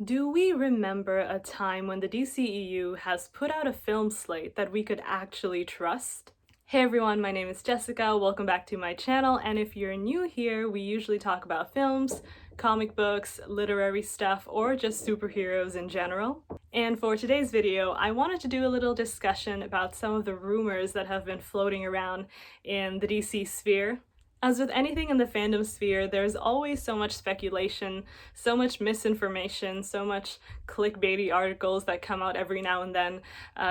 Do we remember a time when the DCEU has put out a film slate that we could actually trust? Hey everyone, my name is Jessica, welcome back to my channel, and if you're new here, we usually talk about films, comic books, literary stuff, or just superheroes in general. And for today's video, I wanted to do a little discussion about some of the rumors that have been floating around in the DC sphere. As with anything in the fandom sphere, there's always so much speculation, so much misinformation, so much clickbaity articles that come out every now and then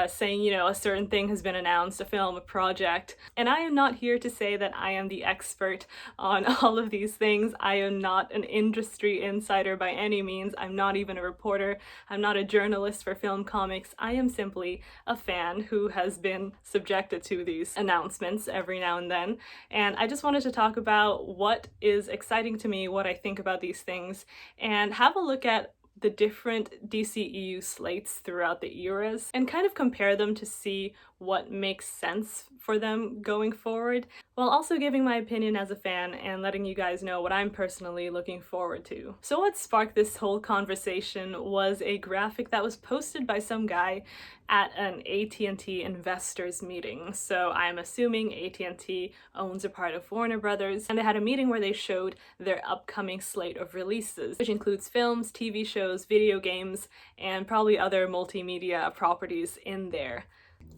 saying, a certain thing has been announced, a film, a project. And I am not here to say that I am the expert on all of these things. I am not an industry insider by any means. I'm not even a reporter. I'm not a journalist for film comics. I am simply a fan who has been subjected to these announcements every now and then. And I just wanted to talk about what is exciting to me, what I think about these things, and have a look at the different DCEU slates throughout the eras and kind of compare them to see what makes sense for them going forward, while also giving my opinion as a fan and letting you guys know what I'm personally looking forward to. So what sparked this whole conversation was a graphic that was posted by some guy at an AT&T investors meeting. So I'm assuming AT&T owns a part of Warner Brothers, and they had a meeting where they showed their upcoming slate of releases, which includes films, TV shows, video games, and probably other multimedia properties in there.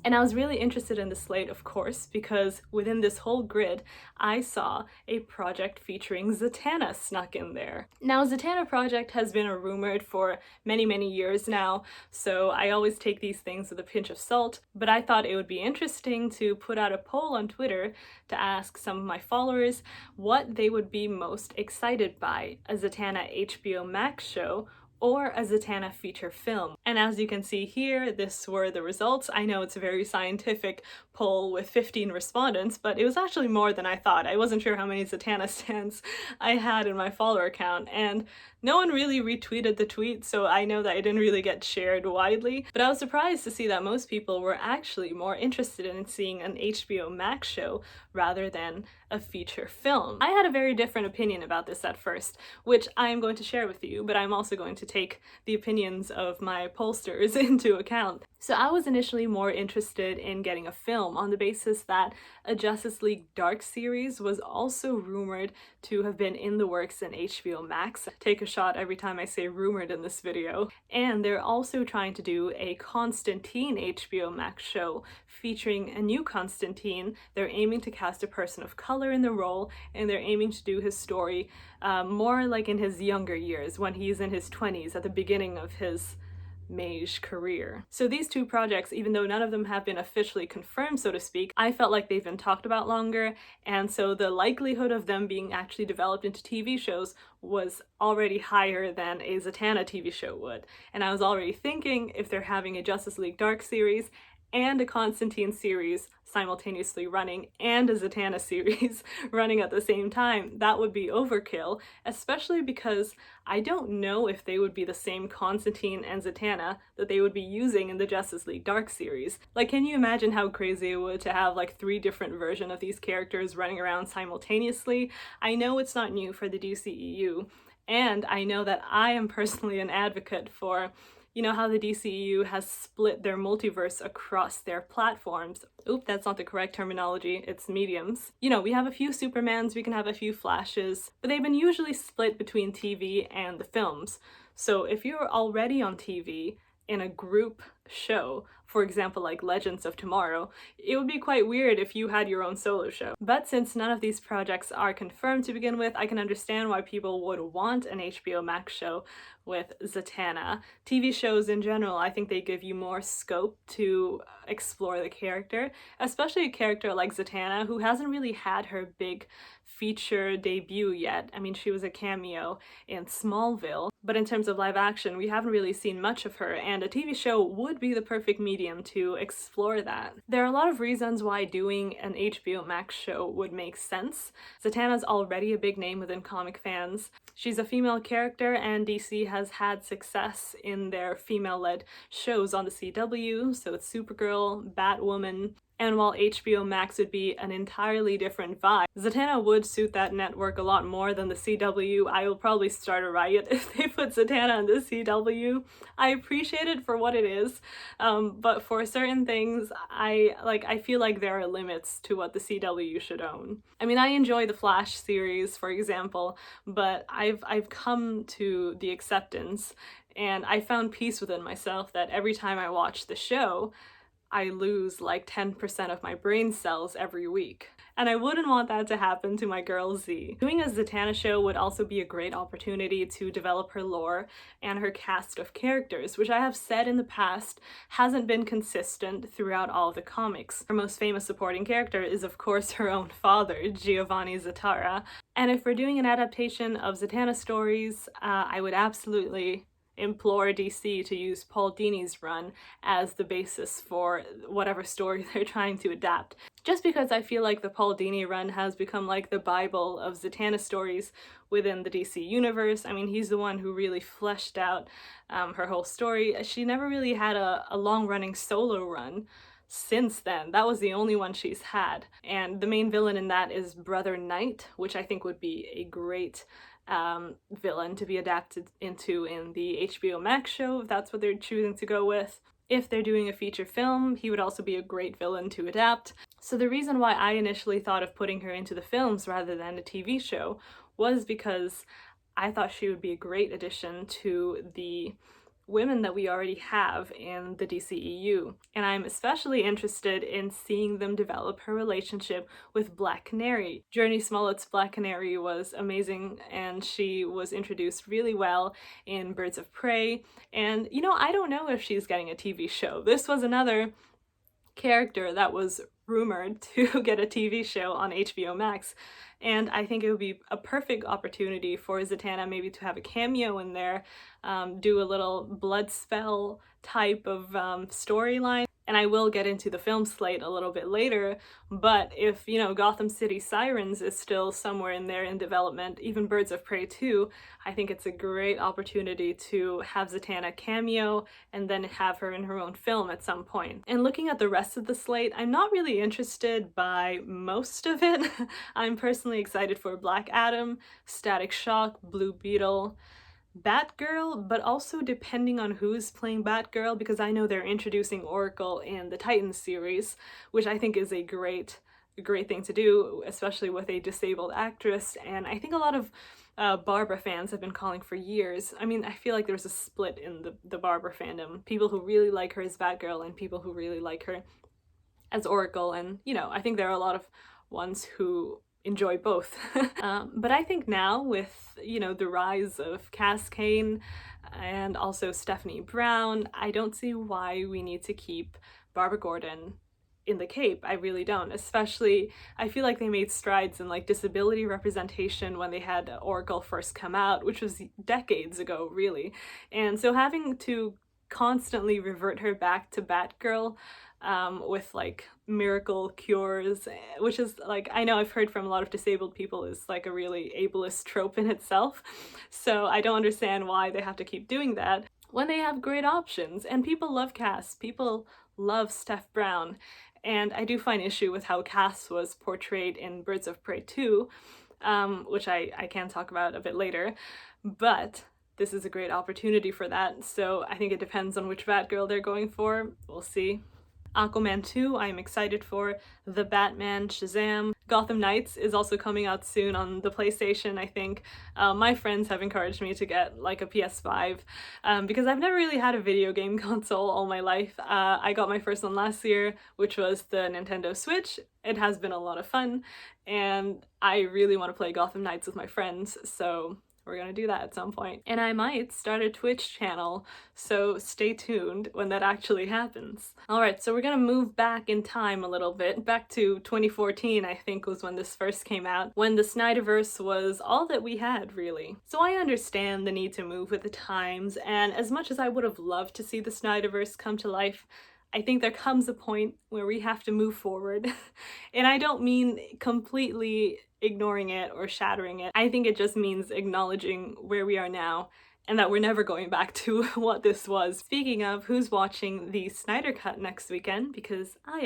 And I was really interested in the slate, of course, because within this whole grid, I saw a project featuring Zatanna snuck in there. Now, Zatanna project has been rumored for many, many years now, so I always take these things with a pinch of salt, but I thought it would be interesting to put out a poll on Twitter to ask some of my followers what they would be most excited by, a Zatanna HBO Max show or a Zatanna feature film. And as you can see here, this were the results. I know it's a very scientific poll with 15 respondents, but it was actually more than I thought. I wasn't sure how many Zatanna stans I had in my follower count, and no one really retweeted the tweet, so I know that it didn't really get shared widely, but I was surprised to see that most people were actually more interested in seeing an HBO Max show rather than a feature film. I had a very different opinion about this at first, which I am going to share with you, but I'm also going to take the opinions of my pollsters into account. So I was initially more interested in getting a film on the basis that a Justice League Dark series was also rumored to have been in the works in HBO Max. Take a shot every time I say rumored in this video. And they're also trying to do a Constantine HBO Max show featuring a new Constantine. They're aiming to cast a person of color in the role, and they're aiming to do his story more like in his younger years, when he's in his 20s, at the beginning of his mage career. So these two projects, even though none of them have been officially confirmed, so to speak, I felt like they've been talked about longer, and so the likelihood of them being actually developed into TV shows was already higher than a Zatanna TV show would. And I was already thinking, if they're having a Justice League Dark series and a Constantine series simultaneously running, and a Zatanna series running at the same time, that would be overkill, especially because I don't know if they would be the same Constantine and Zatanna that they would be using in the Justice League Dark series. Like, can you imagine how crazy it would to have like 3 different versions of these characters running around simultaneously? I know it's not new for the DCEU, and I know that I am personally an advocate for how the DCEU has split their multiverse across their platforms. Oop, that's not the correct terminology, it's mediums. We have a few Supermans, we can have a few Flashes, but they've been usually split between TV and the films. So if you're already on TV in a group show, for example like Legends of Tomorrow, it would be quite weird if you had your own solo show. But since none of these projects are confirmed to begin with, I can understand why people would want an HBO Max show with Zatanna. TV shows in general, I think they give you more scope to explore the character, especially a character like Zatanna, who hasn't really had her big feature debut yet. I mean, she was a cameo in Smallville, but in terms of live action, we haven't really seen much of her, and a TV show would be the perfect medium to explore that. There are a lot of reasons why doing an HBO Max show would make sense. Zatanna's already a big name within comic fans. She's a female character, and DC has had success in their female-led shows on the CW, so it's Supergirl, Batwoman, and while HBO Max would be an entirely different vibe, Zatanna would suit that network a lot more than the CW. I will probably start a riot if they put Zatanna on the CW. I appreciate it for what it is, but for certain things, I feel like there are limits to what the CW should own. I mean, I enjoy the Flash series, for example, but I've come to the acceptance, and I found peace within myself that every time I watch the show, I lose like 10% of my brain cells every week. And I wouldn't want that to happen to my girl Z. Doing a Zatanna show would also be a great opportunity to develop her lore and her cast of characters, which I have said in the past hasn't been consistent throughout all of the comics. Her most famous supporting character is of course her own father, Giovanni Zatanna. And if we're doing an adaptation of Zatanna stories, I would absolutely implore DC to use Paul Dini's run as the basis for whatever story they're trying to adapt. Just because I feel like the Paul Dini run has become like the Bible of Zatanna stories within the DC universe. I mean, he's the one who really fleshed out her whole story. She never really had a long-running solo run since then. That was the only one she's had. And the main villain in that is Brother Knight, which I think would be a great villain to be adapted into in the HBO Max show, if that's what they're choosing to go with. If they're doing a feature film, he would also be a great villain to adapt. So the reason why I initially thought of putting her into the films rather than a TV show was because I thought she would be a great addition to the women that we already have in the DCEU, and I'm especially interested in seeing them develop her relationship with Black Canary. Jurnee Smollett's Black Canary was amazing, and she was introduced really well in Birds of Prey, and you know, I don't know if she's getting a TV show. This was another character that was rumored to get a TV show on HBO Max, and I think it would be a perfect opportunity for Zatanna maybe to have a cameo in there, do a little blood spell type of storyline. And I will get into the film slate a little bit later, but if, you know, Gotham City Sirens is still somewhere in there in development, even Birds of Prey 2, I think it's a great opportunity to have Zatanna cameo and then have her in her own film at some point. And looking at the rest of the slate, I'm not really interested by most of it. I'm personally excited for Black Adam, Static Shock, Blue Beetle, Batgirl, but also depending on who's playing Batgirl, because I know they're introducing Oracle in the Titans series, which I think is a great thing to do, especially with a disabled actress. And I think a lot of Barbara fans have been calling for years. I mean, I feel like there's a split in the Barbara fandom. People who really like her as Batgirl and people who really like her as Oracle. And, you know, I think there are a lot of ones who enjoy both. But I think now with, you know, the rise of Cass Kane and also Stephanie Brown, I don't see why we need to keep Barbara Gordon in the Cape. I really don't. Especially, I feel like they made strides in like disability representation when they had Oracle first come out, which was decades ago, really. And so having to constantly revert her back to Batgirl with like miracle cures, which is like, I know I've heard from a lot of disabled people is like a really ableist trope in itself, so I don't understand why they have to keep doing that when they have great options. And people love Cass, people love Steph Brown, and I do find issue with how Cass was portrayed in Birds of Prey 2, which I can talk about a bit later, but this is a great opportunity for that, so I think it depends on which Batgirl they're going for. We'll see. Aquaman 2, I'm excited for. The Batman, Shazam. Gotham Knights is also coming out soon on the PlayStation, I think. My friends have encouraged me to get like a PS5 because I've never really had a video game console all my life. I got my first one last year, which was the Nintendo Switch. It has been a lot of fun, and I really want to play Gotham Knights with my friends, so we're gonna do that at some point. And I might start a Twitch channel, so stay tuned when that actually happens. Alright, so we're gonna move back in time a little bit. Back to 2014, I think, was when this first came out, when the Snyderverse was all that we had, really. So I understand the need to move with the times, and as much as I would have loved to see the Snyderverse come to life, I think there comes a point where we have to move forward. And I don't mean completely ignoring it or shattering it. I think it just means acknowledging where we are now and that we're never going back to what this was. Speaking of, who's watching the Snyder Cut next weekend? Because I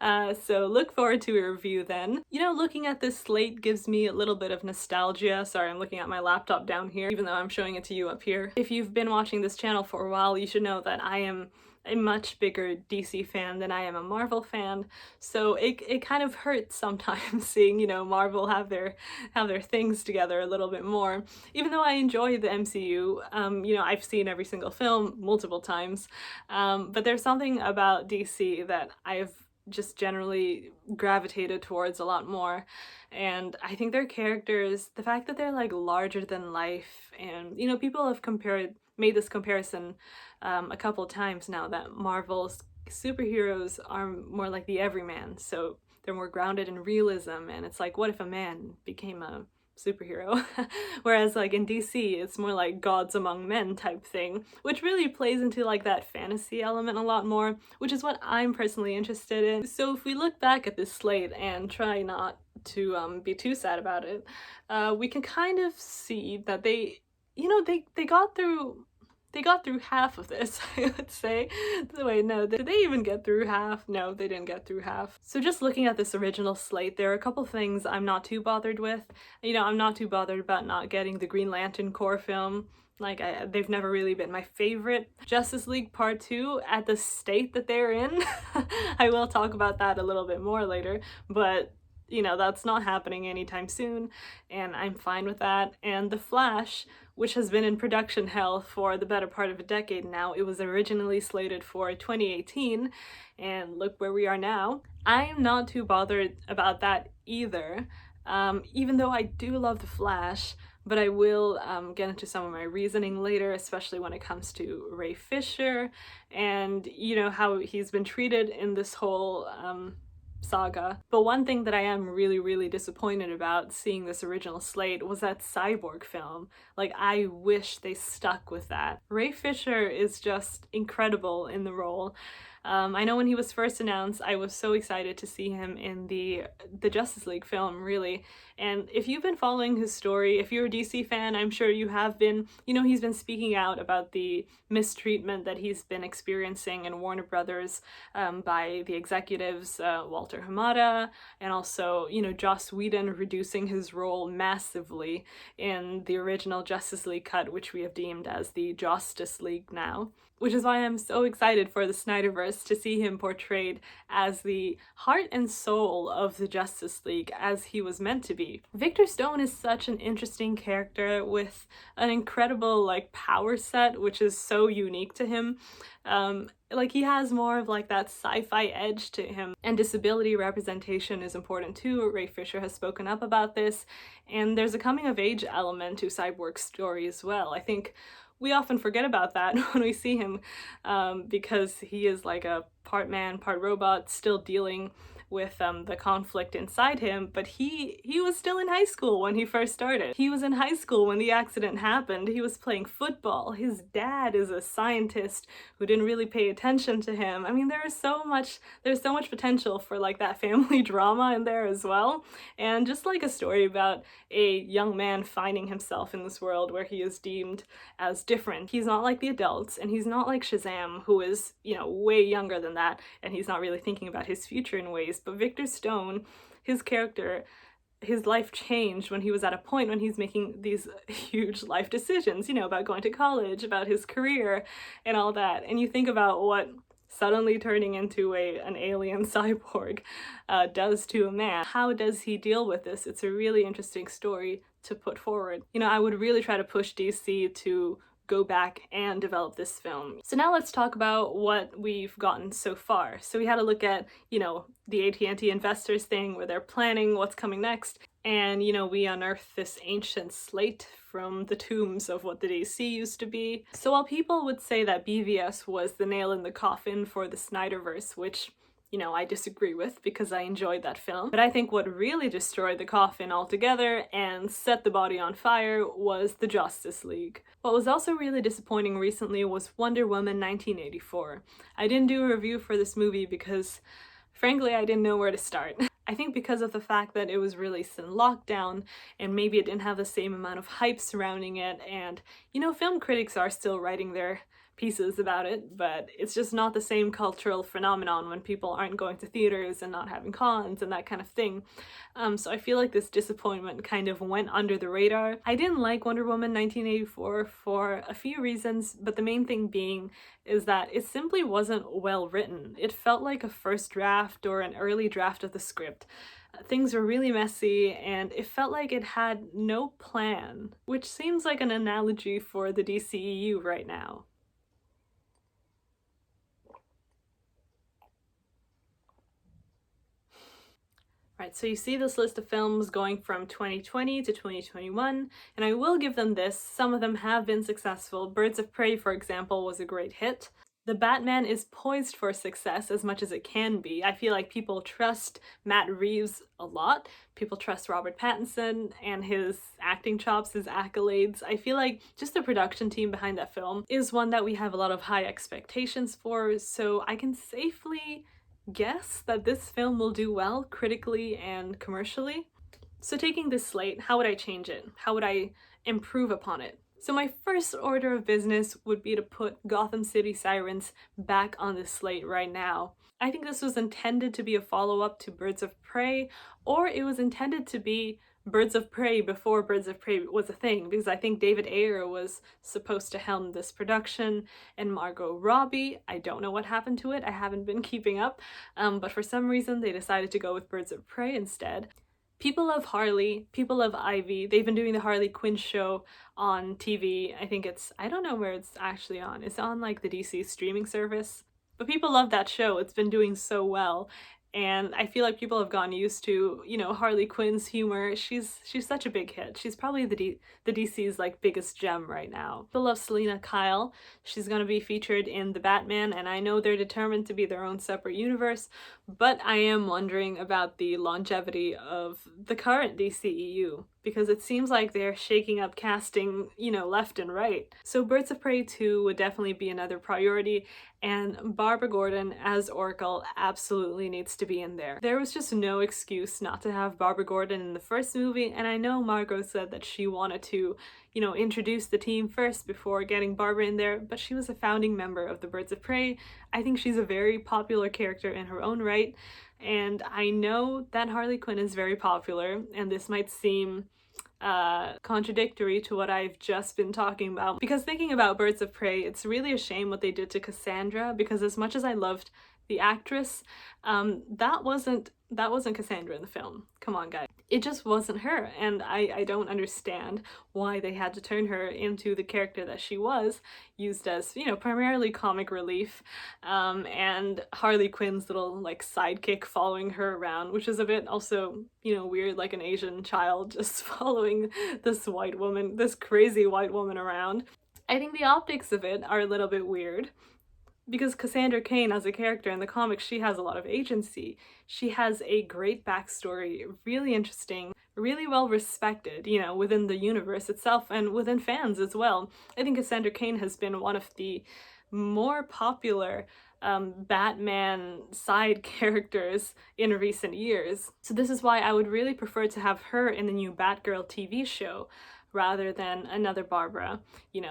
am. So look forward to a review then. You know, looking at this slate gives me a little bit of nostalgia. Sorry, I'm looking at my laptop down here, even though I'm showing it to you up here. If you've been watching this channel for a while, you should know that I am a much bigger DC fan than I am a Marvel fan, so it kind of hurts sometimes seeing, you know, Marvel have their things together a little bit more. Even though I enjoy the MCU, you know, I've seen every single film multiple times, but there's something about DC that I've just generally gravitated towards a lot more. And I think their characters, the fact that they're like larger than life, and you know, people have made this comparison a couple times now, that Marvel's superheroes are more like the everyman, so they're more grounded in realism, and it's like, what if a man became a superhero? Whereas like in DC, it's more like gods among men type thing, which really plays into like that fantasy element a lot more, which is what I'm personally interested in. So if we look back at this slate and try not to be too sad about it, we can kind of see that they, you know, they got through half of this, I would say. Wait, no, did they even get through half? No, they didn't get through half. So just looking at this original slate, there are a couple things I'm not too bothered with. You know, I'm not too bothered about not getting the Green Lantern Corps film. Like, they've never really been my favorite. Justice League Part 2, at the state that they're in, I will talk about that a little bit more later, but you know, that's not happening anytime soon, and I'm fine with that. And The Flash, which has been in production hell for the better part of a decade now, it was originally slated for 2018, and look where we are now. I'm not too bothered about that either, even though I do love The Flash, but I will get into some of my reasoning later, especially when it comes to Ray Fisher, and you know, how he's been treated in this whole saga. But one thing that I am really disappointed about seeing this original slate was that Cyborg film. Like, I wish they stuck with that. Ray Fisher is just incredible in the role. I know when he was first announced, I was so excited to see him in the Justice League film, really. And if you've been following his story, if you're a DC fan, I'm sure you have been, you know, he's been speaking out about the mistreatment that he's been experiencing in Warner Brothers by the executives, Walter Hamada, and also, you know, Joss Whedon reducing his role massively in the original Justice League cut, which we have deemed as the Justice League now. Which is why I'm so excited for the Snyderverse to see him portrayed as the heart and soul of the Justice League, as he was meant to be. Victor Stone is such an interesting character with an incredible like power set, which is so unique to him. Like, he has more of like that sci-fi edge to him, and disability representation is important too. Ray Fisher has spoken up about this, and there's a coming of age element to Cyborg's story as well. I think we often forget about that when we see him, because he is like a part man, part robot, still dealing with the conflict inside him, but he was still in high school when he first started. He was in high school when the accident happened. He was playing football. His dad is a scientist who didn't really pay attention to him. I mean, there's so much potential for like that family drama in there as well, and just like a story about a young man finding himself in this world where he is deemed as different. He's not like the adults, and he's not like Shazam, who is, you know, way younger than that, and he's not really thinking about his future in ways. But Victor Stone, his character, his life changed when he was at a point when he's making these huge life decisions, you know, about going to college, about his career, and all that. And you think about what suddenly turning into an alien cyborg does to a man. How does he deal with this? It's a really interesting story to put forward. You know, I would really try to push DC to go back and develop this film. So now let's talk about what we've gotten so far. So we had a look at, you know, the AT&T investors thing where they're planning what's coming next, and you know, we unearthed this ancient slate from the tombs of what the DC used to be. So while people would say that BVS was the nail in the coffin for the Snyderverse, which I disagree with because I enjoyed that film. But I think what really destroyed the coffin altogether and set the body on fire was the Justice League. What was also really disappointing recently was Wonder Woman 1984. I didn't do a review for this movie because, frankly, I didn't know where to start. I think because of the fact that it was released in lockdown and maybe it didn't have the same amount of hype surrounding it, and film critics are still writing their pieces about it, but it's just not the same cultural phenomenon when people aren't going to theaters and not having cons and that kind of thing. So I feel like this disappointment kind of went under the radar. I didn't like Wonder Woman 1984 for a few reasons, but the main thing being is that it simply wasn't well written. It felt like a first draft or an early draft of the script. Things were really messy, and it felt like it had no plan, which seems like an analogy for the DCEU right now. Right, so you see this list of films going from 2020 to 2021, and I will give them this, some of them have been successful. Birds of Prey, for example, was a great hit. The Batman is poised for success as much as it can be. I feel like people trust Matt Reeves a lot. People trust Robert Pattinson and his acting chops, his accolades. I feel like just the production team behind that film is one that we have a lot of high expectations for, so I can safely guess that this film will do well critically and commercially. So taking this slate, how would I change it? How would I improve upon it? So my first order of business would be to put Gotham City Sirens back on the slate right now. I think this was intended to be a follow-up to Birds of Prey, or it was intended to be Birds of Prey before Birds of Prey was a thing, because I think David Ayer was supposed to helm this production, and Margot Robbie. I don't know what happened to it, I haven't been keeping up, but for some reason they decided to go with Birds of Prey instead. People love Harley, people love Ivy. They've been doing the Harley Quinn show on TV. I don't know where it's actually on. It's on like the DC streaming service. But people love that show. It's been doing so well. And I feel like people have gotten used to, Harley Quinn's humor. She's such a big hit. She's probably the DC's like biggest gem right now. People love Selena Kyle. She's gonna be featured in The Batman, and I know they're determined to be their own separate universe, but I am wondering about the longevity of the current DCEU, because it seems like they're shaking up casting, left and right. So Birds of Prey 2 would definitely be another priority, and Barbara Gordon as Oracle absolutely needs to be in there. There was just no excuse not to have Barbara Gordon in the first movie, and I know Margot said that she wanted to, introduce the team first before getting Barbara in there, but she was a founding member of the Birds of Prey. I think she's a very popular character in her own right, and I know that Harley Quinn is very popular, and this might seem contradictory to what I've just been talking about, because thinking about Birds of Prey, it's really a shame what they did to Cassandra, because as much as I loved the actress, that wasn't Cassandra in the film. Come on, guys. It just wasn't her, and I don't understand why they had to turn her into the character that she was, used as, primarily comic relief, and Harley Quinn's little, like, sidekick following her around, which is a bit also, weird, like an Asian child just following this crazy white woman around. I think the optics of it are a little bit weird, because Cassandra Cain as a character in the comics, she has a lot of agency. She has a great backstory, really interesting, really well respected, within the universe itself and within fans as well. I think Cassandra Cain has been one of the more popular Batman side characters in recent years. So this is why I would really prefer to have her in the new Batgirl TV show, rather than another Barbara.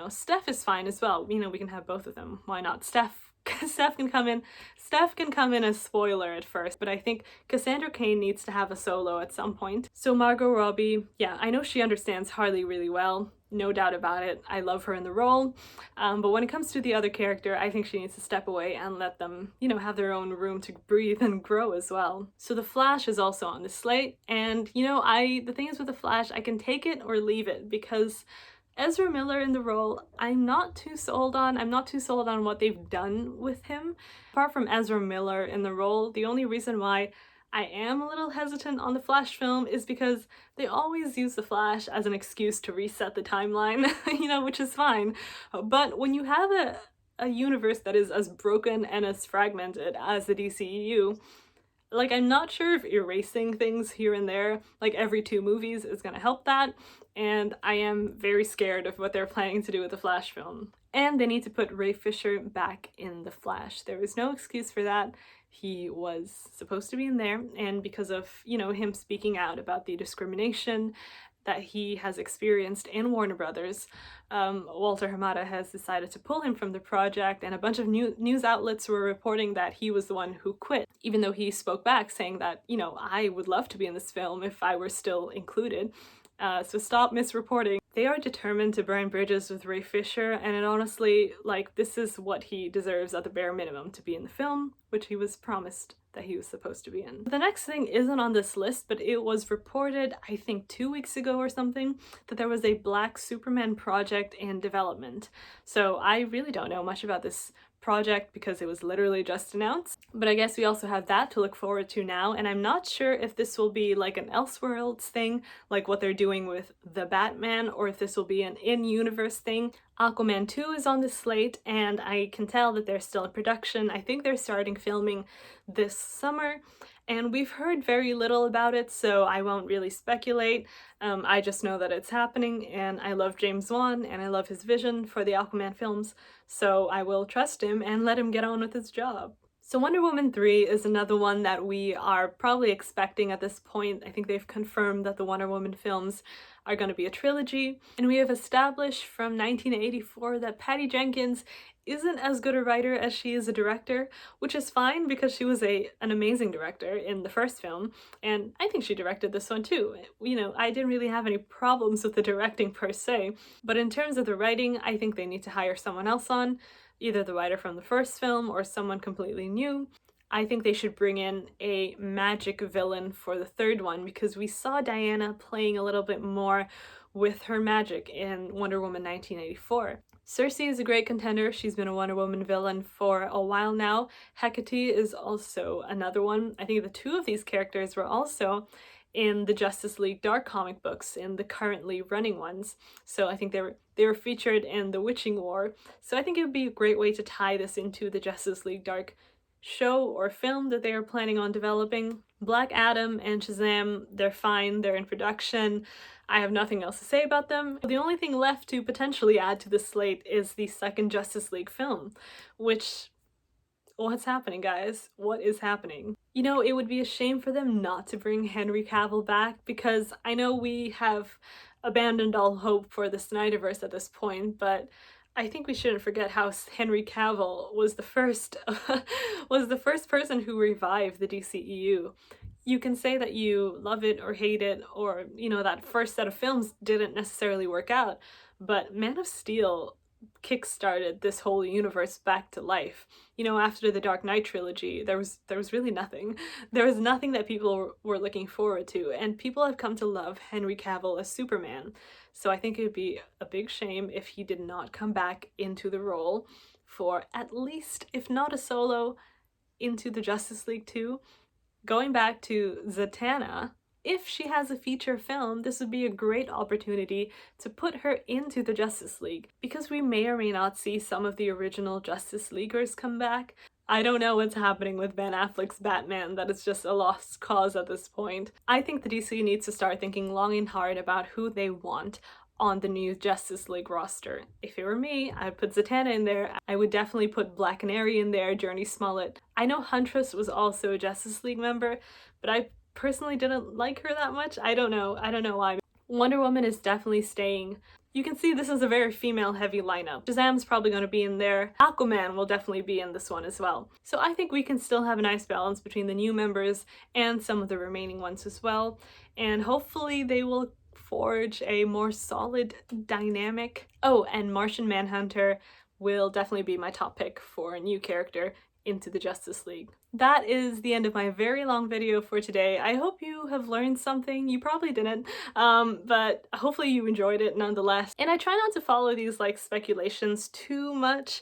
Steph is fine as well. We can have both of them. Why not? Steph can come in as spoiler at first, but I think Cassandra Cain needs to have a solo at some point. So Margot Robbie, yeah, I know she understands Harley really well, no doubt about it. I love her in the role, but when it comes to the other character, I think she needs to step away and let them, have their own room to breathe and grow as well. So The Flash is also on the slate, and the thing is with The Flash, I can take it or leave it, because Ezra Miller in the role, I'm not too sold on what they've done with him. Apart from Ezra Miller in the role, the only reason why I am a little hesitant on the Flash film is because they always use the Flash as an excuse to reset the timeline, which is fine. But when you have a universe that is as broken and as fragmented as the DCEU. Like, I'm not sure if erasing things here and there, like every 2 movies, is gonna help that, and I am very scared of what they're planning to do with the Flash film. And they need to put Ray Fisher back in the Flash. There is no excuse for that. He was supposed to be in there, and because of, you know, him speaking out about the discrimination that he has experienced in Warner Brothers, Walter Hamada has decided to pull him from the project, and a bunch of news outlets were reporting that he was the one who quit, even though he spoke back saying that, you know, I would love to be in this film if I were still included. So stop misreporting. They are determined to burn bridges with Ray Fisher, and it honestly, like, this is what he deserves at the bare minimum, to be in the film, which he was promised that he was supposed to be in. The next thing isn't on this list, but it was reported, I think 2 weeks ago or something, that there was a Black Superman project in development. So I really don't know much about this project because it was literally just announced, but I guess we also have that to look forward to now, and I'm not sure if this will be like an Elseworlds thing, like what they're doing with the Batman, or if this will be an in-universe thing. Aquaman 2 is on the slate, and I can tell that they're still in production. I think they're starting filming this summer, and we've heard very little about it, so I won't really speculate. I just know that it's happening, and I love James Wan, and I love his vision for the Aquaman films, so I will trust him and let him get on with his job. So Wonder Woman 3 is another one that we are probably expecting at this point. I think they've confirmed that the Wonder Woman films are going to be a trilogy, and we have established from 1984 that Patty Jenkins isn't as good a writer as she is a director, which is fine because she was an amazing director in the first film, and I think she directed this one too. You know, I didn't really have any problems with the directing per se, but in terms of the writing, I think they need to hire someone else on, either the writer from the first film or someone completely new. I think they should bring in a magic villain for the third one, because we saw Diana playing a little bit more with her magic in Wonder Woman 1984. Cersei is a great contender. She's been a Wonder Woman villain for a while now. Hecate is also another one. I think the 2 of these characters were also in the Justice League Dark comic books, in the currently running ones. So I think they were featured in the Witching War. So I think it would be a great way to tie this into the Justice League Dark show or film that they are planning on developing. Black Adam and Shazam, they're fine, they're in production. I have nothing else to say about them. The only thing left to potentially add to the slate is the second Justice League film, which, what's happening, guys? What is happening? You know, it would be a shame for them not to bring Henry Cavill back, because I know we have abandoned all hope for the Snyderverse at this point, but I think we shouldn't forget how Henry Cavill was the first person who revived the DCEU. You can say that you love it or hate it, or, you know, that first set of films didn't necessarily work out, but Man of Steel kickstarted this whole universe back to life. You know, after the Dark Knight trilogy, there was really nothing. There was nothing that people were looking forward to, and people have come to love Henry Cavill as Superman. So I think it would be a big shame if he did not come back into the role for at least, if not a solo, into the Justice League 2. Going back to Zatanna, if she has a feature film, this would be a great opportunity to put her into the Justice League, because we may or may not see some of the original Justice Leaguers come back. I don't know what's happening with Ben Affleck's Batman, that is just a lost cause at this point. I think the DC needs to start thinking long and hard about who they want on the new Justice League roster. If it were me, I'd put Zatanna in there. I would definitely put Black Canary in there, Journey Smollett. I know Huntress was also a Justice League member, but I personally didn't like her that much. I don't know why. Wonder Woman is definitely staying. You can see this is a very female-heavy lineup. Shazam's probably going to be in there. Aquaman will definitely be in this one as well. So I think we can still have a nice balance between the new members and some of the remaining ones as well. And hopefully they will forge a more solid dynamic. Oh, and Martian Manhunter will definitely be my top pick for a new character into the Justice League. That is the end of my very long video for today. I hope you have learned something. You probably didn't, but hopefully you enjoyed it nonetheless. And I try not to follow these like speculations too much,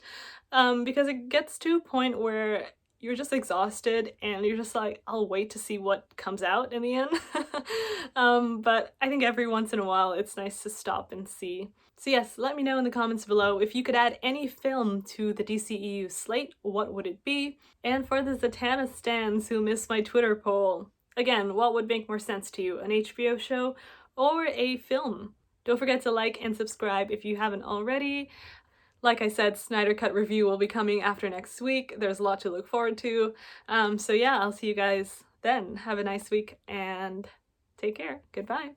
because it gets to a point where you're just exhausted and you're just like, I'll wait to see what comes out in the end. But I think every once in a while it's nice to stop and see. So yes, let me know in the comments below if you could add any film to the DCEU slate, what would it be? And for the Zatanna stans who missed my Twitter poll, again, what would make more sense to you, an HBO show or a film? Don't forget to like and subscribe if you haven't already. Like I said, Snyder Cut review will be coming after next week. There's a lot to look forward to. So yeah, I'll see you guys then. Have a nice week and take care. Goodbye.